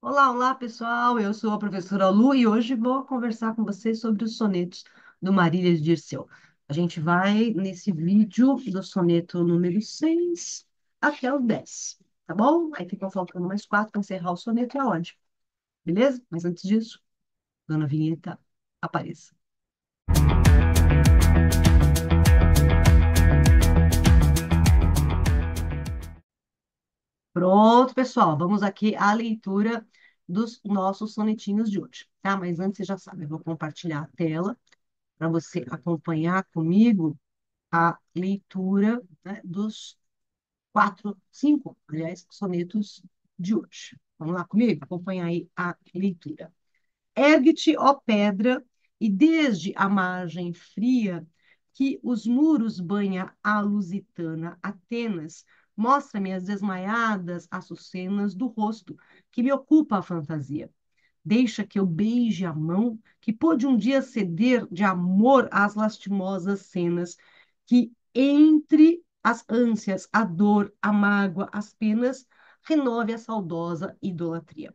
Olá, olá, pessoal. Eu sou a professora Lu e hoje vou conversar com vocês sobre os sonetos do Marília de Dirceu. A gente vai nesse vídeo do soneto número 6 até o 10, tá bom? Aí ficam faltando mais quatro para encerrar o soneto e a ódio, beleza? Mas antes disso, dona Vinheta, apareça. Pronto, pessoal, vamos aqui à leitura dos nossos sonetinhos de hoje, tá? Mas antes, você já sabe, eu vou compartilhar a tela para você acompanhar comigo a leitura, né, dos quatro, cinco, aliás, sonetos de hoje. Vamos lá comigo? Acompanha aí a leitura. Ergue-te, ó pedra, e desde a margem fria que os muros banha a lusitana Atenas, mostra-me as desmaiadas açucenas do rosto que me ocupa a fantasia. Deixa que eu beije a mão que pôde um dia ceder de amor às lastimosas cenas, que entre as ânsias, a dor, a mágoa, as penas, renove a saudosa idolatria.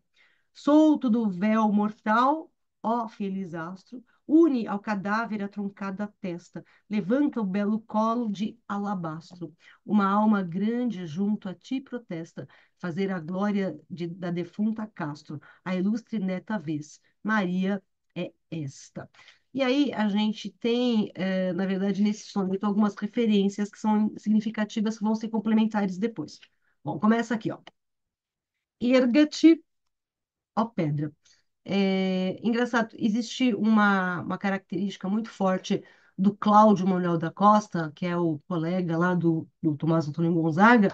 Solto do véu mortal, ó feliz astro, une ao cadáver a truncada testa, levanta o belo colo de alabastro. Uma alma grande junto a ti protesta, fazer a glória da defunta Castro, a ilustre neta vez. Maria é esta. E aí a gente tem, na verdade, nesse soneto, algumas referências que são significativas, que vão ser complementares depois. Bom, começa aqui, ó. Erga-te, ó pedra. Engraçado, existe uma característica muito forte do Cláudio Manuel da Costa, que é o colega lá do Tomás Antônio Gonzaga,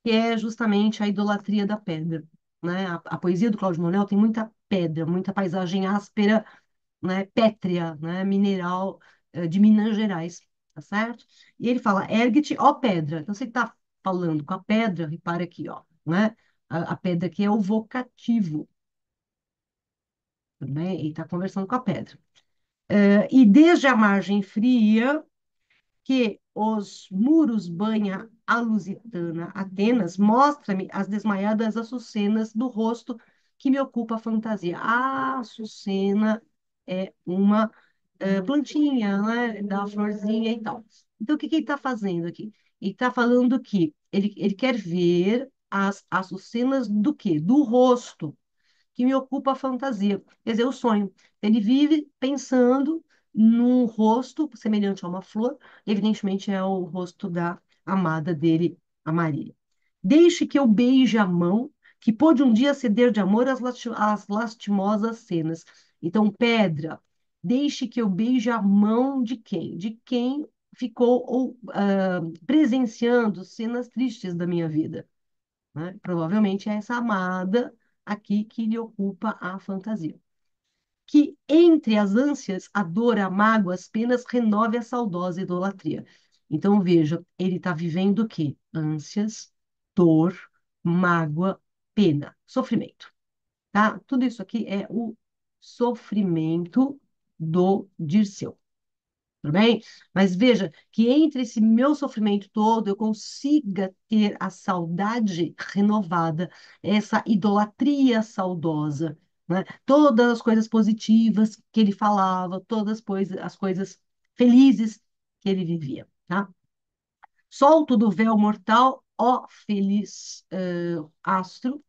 que é justamente a idolatria da pedra, né? A poesia do Cláudio Manuel tem muita pedra, muita paisagem áspera, né? Pétrea, né? Mineral, de Minas Gerais, tá certo? E ele fala, ergue-te, ó pedra. Então, você está falando com a pedra, repara aqui, ó, né? A pedra aqui é o vocativo, tudo bem? Ele está conversando com a pedra. E desde a margem fria, que os muros banha a lusitana Atenas, mostra-me as desmaiadas açucenas do rosto que me ocupa a fantasia. A açucena é uma plantinha, né, da florzinha e tal. Então, o que que ele está fazendo aqui? Ele está falando que ele quer ver as açucenas do quê? Do rosto que me ocupa a fantasia, quer dizer, o sonho. Ele vive pensando num rosto semelhante a uma flor, evidentemente é o rosto da amada dele, a Marília. Deixe que eu beije a mão que pôde um dia ceder de amor às lastimosas cenas. Então, pedra, deixe que eu beije a mão de quem? De quem ficou presenciando cenas tristes da minha vida, né? Provavelmente é essa amada aqui que lhe ocupa a fantasia. Que entre as ânsias, a dor, a mágoa, as penas, renove a saudosa idolatria. Então, veja, ele está vivendo o quê? Ânsias, dor, mágoa, pena, sofrimento, tá? Tudo isso aqui é o sofrimento do Dirceu. Tudo bem? Mas veja que entre esse meu sofrimento todo eu consiga ter a saudade renovada, essa idolatria saudosa, né? Todas as coisas positivas que ele falava, todas as coisas felizes que ele vivia, tá? Solto do véu mortal, ó feliz astro,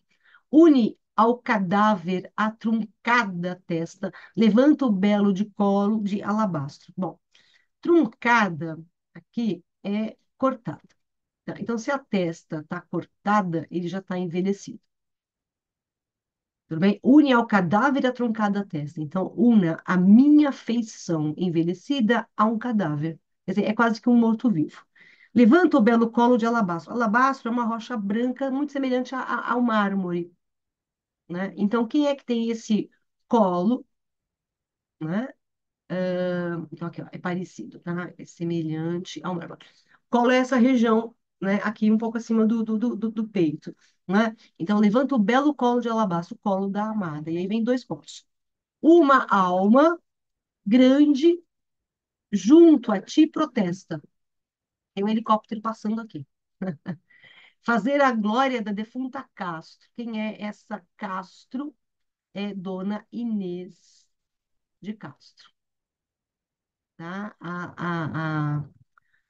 une ao cadáver a truncada testa, levanta o belo de colo de alabastro. Bom, truncada aqui é cortada. Tá? Então, se a testa está cortada, ele já está envelhecido. Tudo bem? Une ao cadáver a truncada testa. Então, una a minha feição envelhecida a um cadáver. Quer dizer, é quase que um morto-vivo. Levanta o belo colo de alabastro. Alabastro é uma rocha branca muito semelhante ao mármore, né? Então, quem é que tem esse colo, né? Então, aqui, ó, é parecido, tá? É semelhante ao mármore. Colo é essa região, né? Aqui um pouco acima do peito, né? Então, levanta o belo colo de alabastro, o colo da amada. E aí vem dois pontos. Uma alma grande junto a ti protesta. Tem um helicóptero passando aqui. Fazer a glória da defunta Castro. Quem é essa Castro? é Dona Inês de Castro, tá? A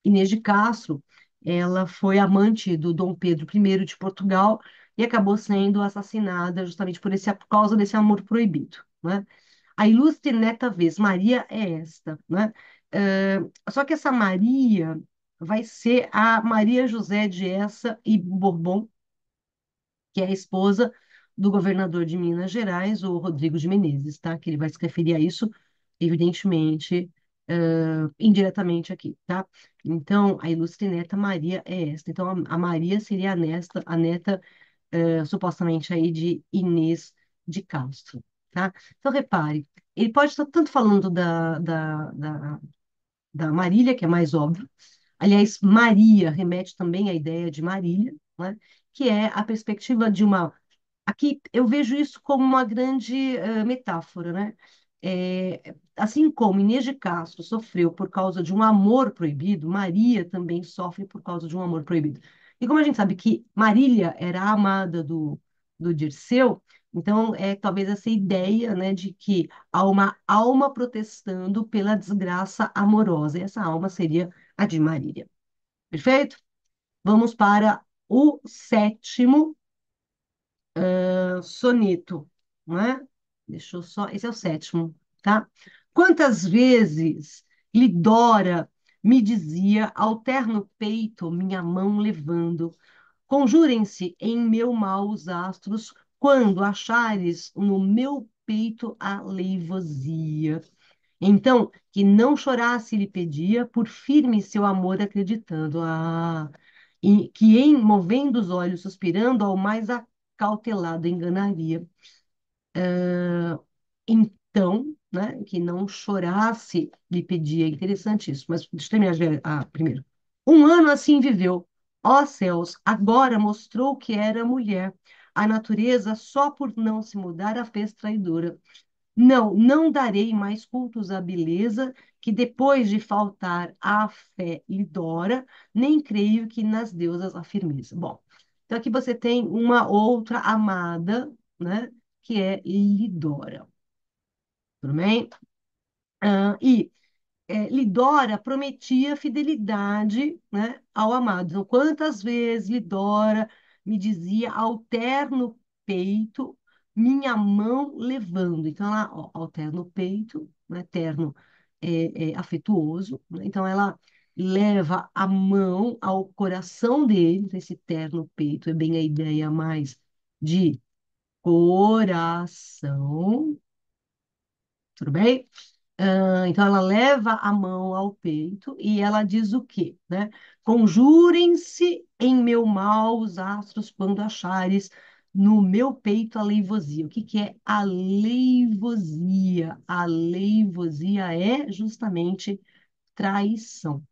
Inês de Castro, ela foi amante do Dom Pedro I de Portugal e acabou sendo assassinada justamente por causa desse amor proibido, né? A ilustre neta vez, Maria é esta, né? Só que essa Maria vai ser a Maria José de Essa e Bourbon, que é a esposa do governador de Minas Gerais, o Rodrigo de Menezes, tá? Que ele vai se referir a isso, evidentemente, indiretamente aqui, tá? Então, a ilustre neta Maria é esta. Então, a Maria seria a neta, supostamente aí de Inês de Castro, tá? Então, repare, ele pode estar tanto falando da Marília, que é mais óbvio. Aliás, Maria remete também à ideia de Marília, né? Que é a perspectiva de uma. Aqui eu vejo isso como uma grande metáfora, né? Assim como Inês de Castro sofreu por causa de um amor proibido, Maria também sofre por causa de um amor proibido. E como a gente sabe que Marília era a amada do Dirceu, então é talvez essa ideia, né, de que há uma alma protestando pela desgraça amorosa. E essa alma seria a de Marília. Perfeito? Vamos para o sétimo soneto, não é? Deixa eu só. Esse é o sétimo, tá? Quantas vezes Lidora me dizia, ao terno peito, minha mão levando, conjurem-se em meu mal os astros, quando achares no meu peito a leivosia. Então, que não chorasse, lhe pedia, por firme seu amor acreditando. E que em movendo os olhos, suspirando, ao mais acautelado enganaria. Então, né, que não chorasse, lhe pedia. Interessante isso, mas deixa eu terminar primeiro. Um ano assim viveu. Ó céus, agora mostrou que era mulher. A natureza, só por não se mudar, a fez traidora. Não, não darei mais cultos à beleza, que depois de faltar à fé lhe dora, nem creio que nas deusas a firmeza. Bom, então aqui você tem uma outra amada, né, que é Lidora, tudo bem? E Lidora prometia fidelidade, né, ao amado. Então, quantas vezes Lidora me dizia ao terno peito, minha mão levando. Então, ela, ó, ao terno peito, né, terno afetuoso, né? Então, ela leva a mão ao coração dele, então, esse terno peito é bem a ideia mais de coração, tudo bem? Então, ela leva a mão ao peito e ela diz o quê, né? Conjurem-se em meu mal os astros quando achares no meu peito a leivosia. O que que é a leivosia? A leivosia é justamente traição,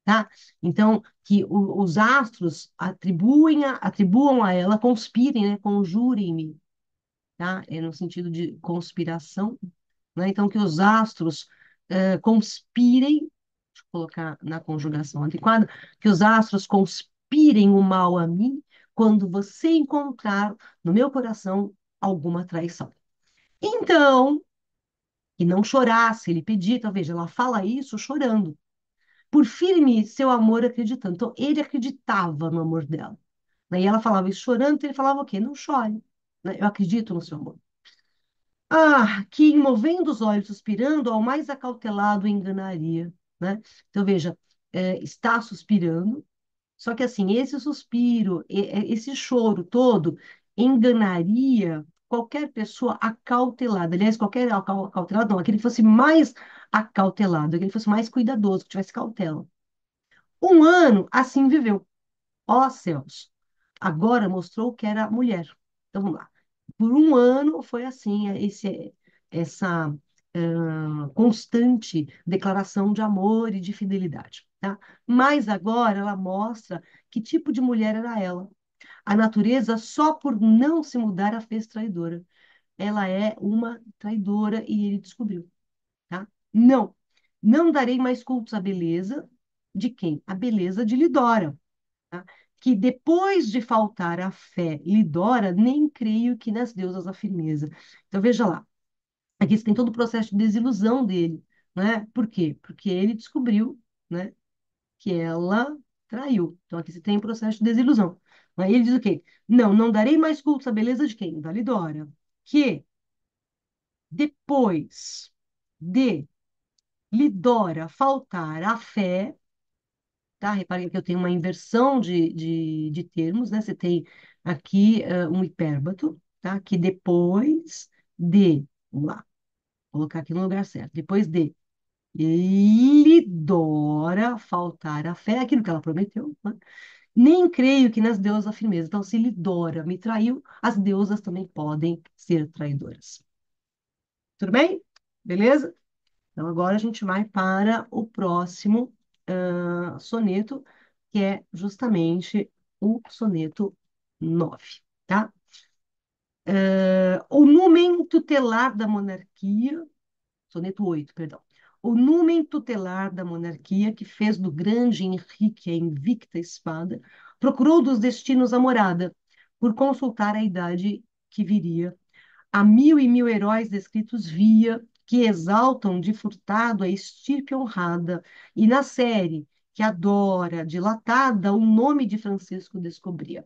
tá? Então, que os astros atribuam a ela, conspirem, né? Conjurem-me, tá? É no sentido de conspiração, né? Então, que os astros conspirem, deixa eu colocar na conjugação adequada, que os astros conspirem o mal a mim quando você encontrar no meu coração alguma traição. Então, que não chorasse, ele pedia, então veja, ela fala isso chorando, por firme seu amor acreditando. Então, ele acreditava no amor dela. Né? E ela falava isso chorando, então ele falava o quê? Não chore, né? Eu acredito no seu amor. Ah, que movendo os olhos, suspirando, ao mais acautelado enganaria, né? Então, veja, está suspirando, só que assim, esse suspiro, esse choro todo, enganaria qualquer pessoa acautelada. Aliás, qualquer acautelado, não, aquele que fosse mais acautelado, aquele que fosse mais cuidadoso, que tivesse cautela. Um ano assim viveu. Ó céus, agora mostrou que era mulher. Então vamos lá. Por um ano foi assim, essa constante declaração de amor e de fidelidade, tá? Mas agora ela mostra que tipo de mulher era ela. A natureza, só por não se mudar, a fez traidora. Ela é uma traidora e ele descobriu, tá? Não, não darei mais cultos à beleza de quem? A beleza de Lidora, tá? que depois de faltar a fé lhe dora, nem creio que nas deusas a firmeza. Então, veja lá, aqui você tem todo o processo de desilusão dele, né? Por quê? Porque ele descobriu, né, que ela traiu. Então, aqui você tem o processo de desilusão. Aí ele diz o quê? Não, não darei mais culto à beleza de quem? Da Lidora. Que depois de Lidora faltar a fé, tá? Reparem que eu tenho uma inversão de termos, né? Você tem aqui um hipérbato, tá? Que depois de, vamos lá, colocar aqui no lugar certo, depois de Lidora faltar a fé, aquilo que ela prometeu, né? Nem creio que nas deusas a firmeza. Então, se Lidora me traiu, as deusas também podem ser traidoras. Tudo bem? Beleza? Então, agora a gente vai para o próximo soneto, que é justamente o soneto 9, tá? O numen tutelar da monarquia, soneto 8, perdão. O numen tutelar da monarquia, que fez do grande Henrique a invicta espada, procurou dos destinos a morada, por consultar a idade que viria. Há mil e mil heróis descritos via, que exaltam de furtado a estirpe honrada, e na série que adora, dilatada, o nome de Francisco descobria.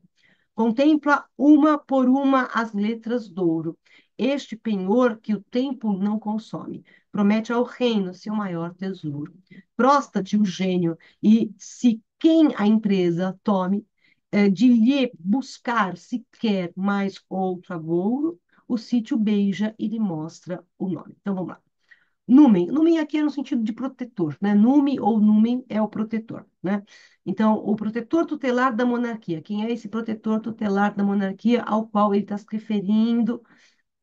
Contempla uma por uma as letras douro, este penhor que o tempo não consome, promete ao reino seu maior tesouro. Prosta-te o gênio, e se quem a empresa tome, de lhe buscar se quer mais outro agouro, o sítio beija e lhe mostra o nome. Então vamos lá. Numen. Numen aqui é no sentido de protetor, né? Nume ou numen é o protetor, né? Então, o protetor tutelar da monarquia. Quem é esse protetor tutelar da monarquia ao qual ele está se referindo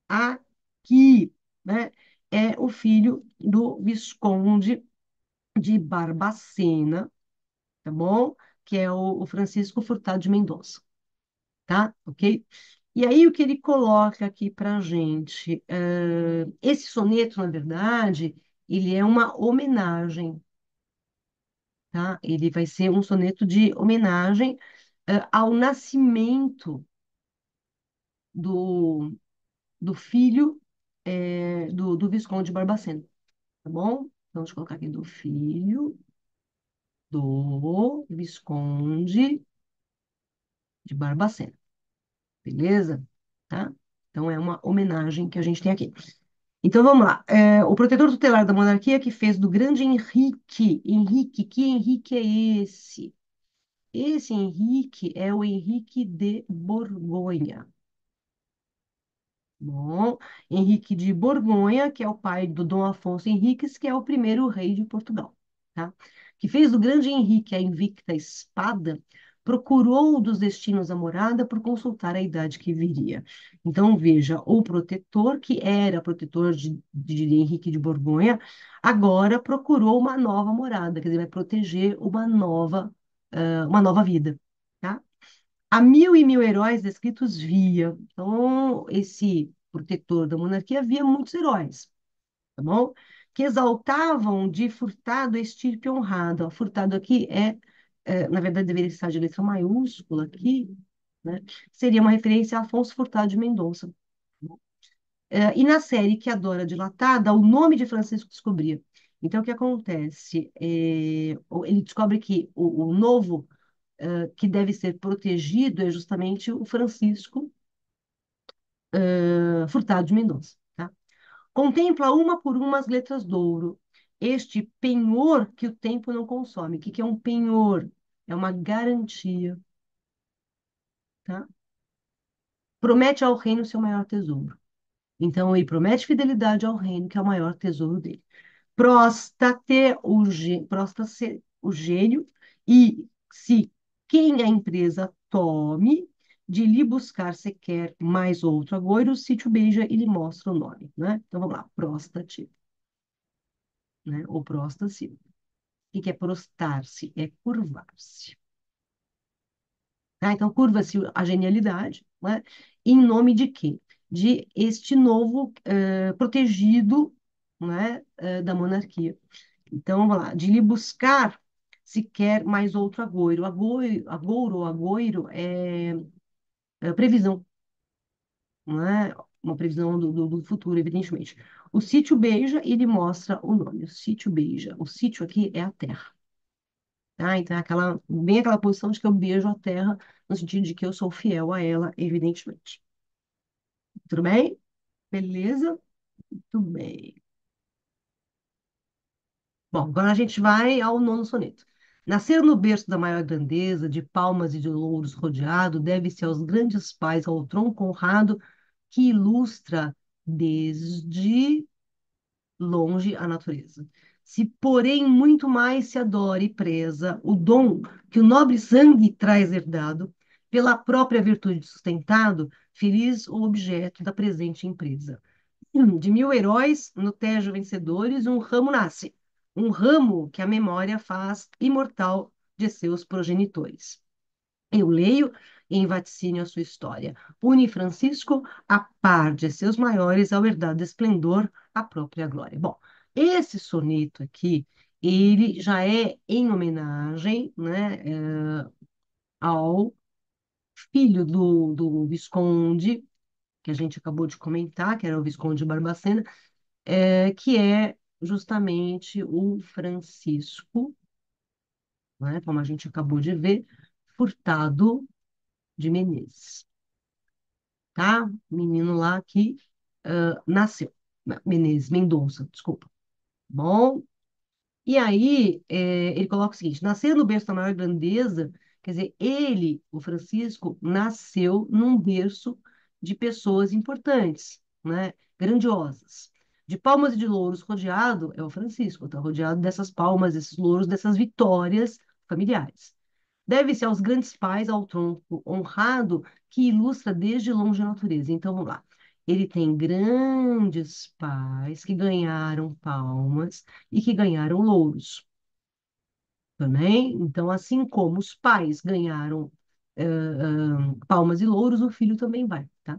aqui, né? É o filho do Visconde de Barbacena, tá bom? Que é o Francisco Furtado de Mendonça, tá? Ok? E aí, o que ele coloca aqui para a gente? Esse soneto, na verdade, ele é uma homenagem, tá? Ele vai ser um soneto de homenagem, ao nascimento do, do filho, do Visconde de Barbacena, tá bom? Então, deixa eu colocar aqui do filho do Visconde de Barbacena, beleza? Tá? Então, é uma homenagem que a gente tem aqui. Então vamos lá. O protetor tutelar da monarquia que fez do grande Henrique. Henrique, que Henrique é esse? Esse Henrique é o Henrique de Borgonha. Bom, Henrique de Borgonha, que é o pai do Dom Afonso Henriques, que é o primeiro rei de Portugal, tá? Que fez do grande Henrique a invicta espada, procurou dos destinos a morada por consultar a idade que viria. Então, veja, o protetor, que era protetor de Henrique de Borgonha, agora procurou uma nova morada, quer dizer, vai proteger uma nova vida, tá? Há mil e mil heróis descritos via. Então, esse protetor da monarquia via muitos heróis, tá bom? Que exaltavam de furtado a estirpe honrada. Ó, furtado aqui na verdade, deveria estar de letra maiúscula aqui, né? Seria uma referência a Afonso Furtado de Mendonça. E na série que adora dilatada, o nome de Francisco descobria. Então, o que acontece? Ele descobre que o novo que deve ser protegido é justamente o Francisco Furtado de Mendonça, tá? Contempla uma por uma as letras de ouro, este penhor que o tempo não consome. O que que é um penhor? É uma garantia, tá? Promete ao reino seu maior tesouro. Então, ele promete fidelidade ao reino, que é o maior tesouro dele. Prosta-se o gênio, e se quem a empresa tome, de lhe buscar sequer mais outro agouro, o sítio beija e lhe mostra o nome, né? Então vamos lá, próstate, né? Ou prosta-se. O que que é prostar-se? É curvar-se. Tá? Então curva-se a genialidade, né? Em nome de quê? De este novo protegido, né, da monarquia. Então, vamos lá, de lhe buscar se quer mais outro agouro. Agouro ou agoiro é previsão, não é uma previsão do futuro, evidentemente. O sítio beija, ele mostra o nome, o sítio beija. O sítio aqui é a terra, tá? Então, bem aquela posição de que eu beijo a terra, no sentido de que eu sou fiel a ela, evidentemente. Tudo bem? Beleza? Tudo bem. Bom, agora a gente vai ao nono soneto. Nascer no berço da maior grandeza, de palmas e de louros rodeado, deve-se aos grandes pais, ao tronco honrado, que ilustra desde longe a natureza. Se, porém, muito mais se adora e preza o dom que o nobre sangue traz herdado, pela própria virtude sustentado, feliz o objeto da presente empresa. De mil heróis, no Tejo vencedores, um ramo nasce, um ramo que a memória faz imortal de seus progenitores. Eu leio em vaticínio a sua história. Une Francisco a par de seus maiores ao herdado esplendor, a própria glória. Bom, esse soneto aqui, ele já é em homenagem, né, ao filho do Visconde, que a gente acabou de comentar, que era o Visconde Barbacena, que é justamente o Francisco, né, como a gente acabou de ver, Furtado de Menezes, tá? Menino lá que nasceu, Menezes, Mendonça, desculpa. Bom, e aí ele coloca o seguinte: nascer no berço da maior grandeza, quer dizer, ele, o Francisco, nasceu num berço de pessoas importantes, né? Grandiosas. De palmas e de louros rodeado, é o Francisco, está rodeado dessas palmas, desses louros, dessas vitórias familiares. Deve-se aos grandes pais, ao tronco honrado, que ilustra desde longe a natureza. Então, vamos lá. Ele tem grandes pais que ganharam palmas e que ganharam louros também. Então, assim como os pais ganharam palmas e louros, o filho também vai, tá?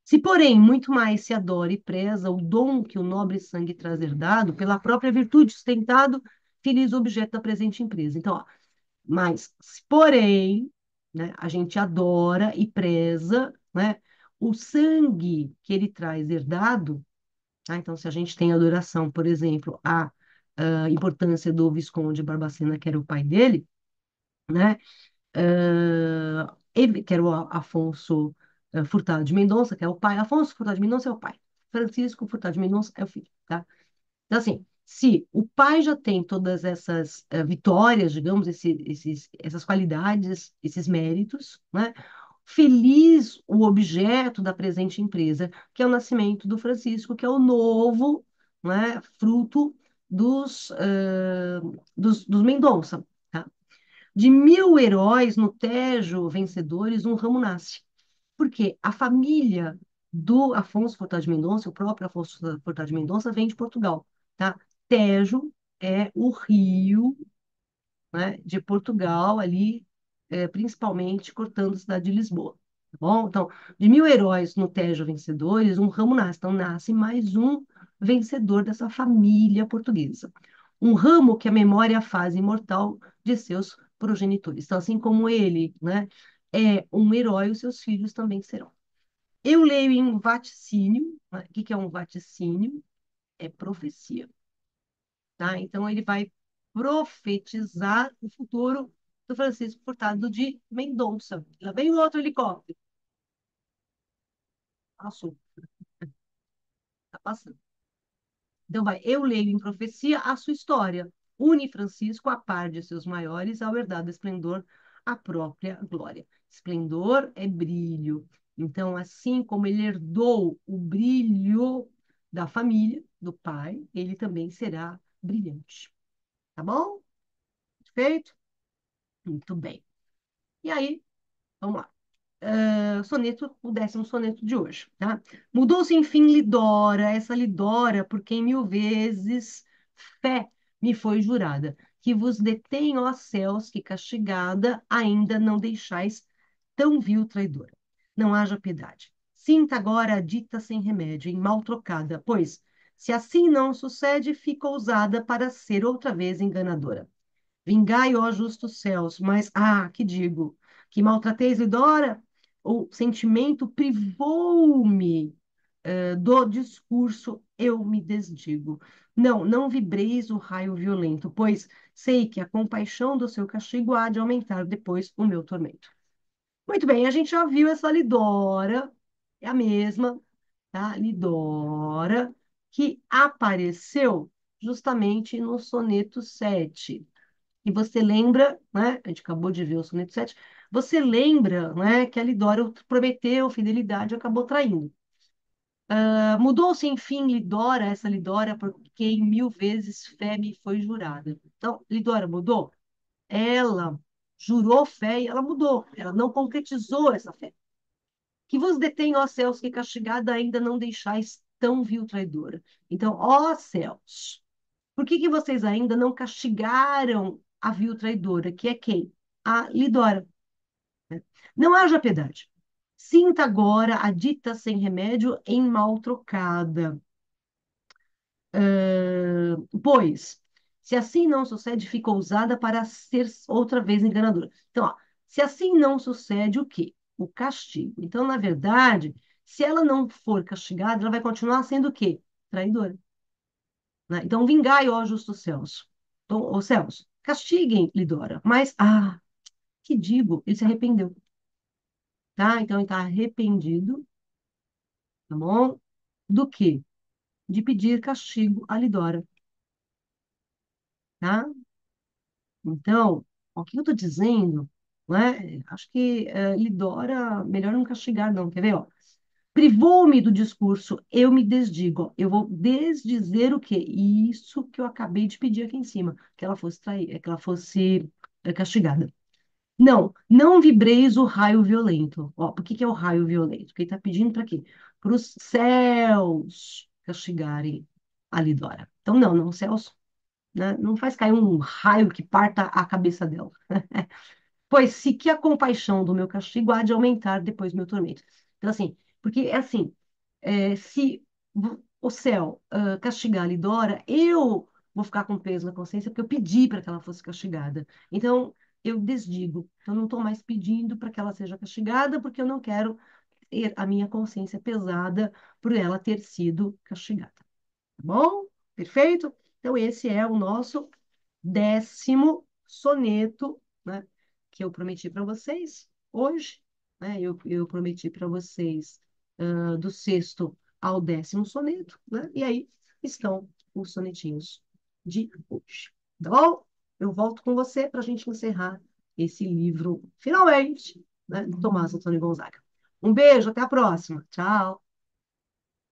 Se, porém, muito mais se adora e preza o dom que o nobre sangue traz herdado, pela própria virtude sustentado, feliz objeto da presente empresa. Então, ó, mas, porém, né, a gente adora e preza, né, o sangue que ele traz herdado, tá? Então, se a gente tem adoração, por exemplo, a importância do Visconde Barbacena, que era o pai dele, né, que era o Afonso Furtado de Mendonça, que é o pai. Afonso Furtado de Mendonça é o pai. Francisco Furtado de Mendonça é o filho, tá? Então, assim, se o pai já tem todas essas vitórias, digamos, essas qualidades, esses méritos, né? Feliz o objeto da presente empresa, que é o nascimento do Francisco, que é o novo, né, fruto dos Mendonça, tá? De mil heróis no Tejo vencedores, um ramo nasce. Porque a família do Afonso Furtado de Mendonça, o próprio Afonso Furtado de Mendonça, vem de Portugal, tá? Tejo é o rio, né, de Portugal, ali, principalmente cortando a cidade de Lisboa, tá bom? Então, de mil heróis no Tejo vencedores, um ramo nasce. Então, nasce mais um vencedor dessa família portuguesa. Um ramo que a memória faz imortal de seus progenitores. Então, assim como ele, né, é um herói, os seus filhos também serão. Eu leio em vaticínio, né? O que que é um vaticínio? É profecia, tá? Então, ele vai profetizar o futuro do Francisco Furtado de Mendonça. Lá vem o outro helicóptero. Passou, tá passando. Então, vai, eu leio em profecia a sua história. Une Francisco a par de seus maiores ao herdado esplendor, a própria glória. Esplendor é brilho. Então, assim como ele herdou o brilho da família, do pai, ele também será brilhante. Tá bom? Perfeito? Muito bem. E aí, vamos lá. Soneto, o 10º soneto de hoje, tá? Mudou-se, enfim, Lidora, essa Lidora, por quem mil vezes fé me foi jurada, que vos detém, ó céus, que castigada ainda não deixais tão vil traidora. Não haja piedade. Sinta agora a dita sem remédio, em mal trocada, pois, se assim não sucede, fica ousada para ser outra vez enganadora. Vingai, ó justos céus, mas, que digo, que maltrateis Lidora, o sentimento privou-me, do discurso, eu me desdigo. Não, não vibreis o raio violento, pois sei que a compaixão do seu castigo há de aumentar depois o meu tormento. Muito bem, a gente já viu essa Lidora, é a mesma, tá? Lidora, que apareceu justamente no soneto 7. E você lembra, né? A gente acabou de ver o soneto 7. Você lembra, né, que a Lidora prometeu fidelidade e acabou traindo. Mudou-se, enfim, Lidora, essa Lidora, porque em 1000 vezes fé me foi jurada. Então, Lidora mudou? Ela jurou fé e ela mudou. Ela não concretizou essa fé. Que vos detém, ó céus, que castigada ainda não deixais tão vil traidora. Então, ó céus, por que que vocês ainda não castigaram a vil traidora, que é quem? A Lidora. Não haja piedade. Sinta agora a dita sem remédio em mal trocada. Pois, se assim não sucede, fica ousada para ser outra vez enganadora. Então, ó, se assim não sucede, o quê? O castigo. Então, na verdade, se ela não for castigada, ela vai continuar sendo o quê? Traidora. Né? Então, vingai, ó justos céus. Então, ó céus, castiguem Lidora. Mas, que digo, ele se arrependeu. Tá? Então, ele está arrependido, tá bom? Do quê? De pedir castigo a Lidora. Tá? Então, o que eu estou dizendo, né? Acho que Lidora, melhor não castigar, não. Quer ver, ó? Privou-me do discurso, eu me desdigo. Ó. Eu vou desdizer o quê? Isso que eu acabei de pedir aqui em cima, que ela fosse que ela fosse castigada. Não, não vibreis o raio violento. Ó, por que que é o raio violento? Porque ele está pedindo para quê? Para os céus castigarem a Lidora. Então, não, não, céus, né? Não faz cair um raio que parta a cabeça dela. Pois se que a compaixão do meu castigo há de aumentar depois do meu tormento. Então, assim, porque é assim, se o céu castigar a Lidora, eu vou ficar com peso na consciência porque eu pedi para que ela fosse castigada. Então, eu desdigo. Eu não estou mais pedindo para que ela seja castigada porque eu não quero ter a minha consciência pesada por ela ter sido castigada. Tá bom? Perfeito? Então, esse é o nosso 10º soneto, né, que eu prometi para vocês hoje, né? Eu prometi para vocês do sexto ao 10º soneto, né? E aí estão os sonetinhos de hoje. Tá bom? Eu volto com você para a gente encerrar esse livro, finalmente, né, do Tomás Antônio Gonzaga. Um beijo, até a próxima. Tchau.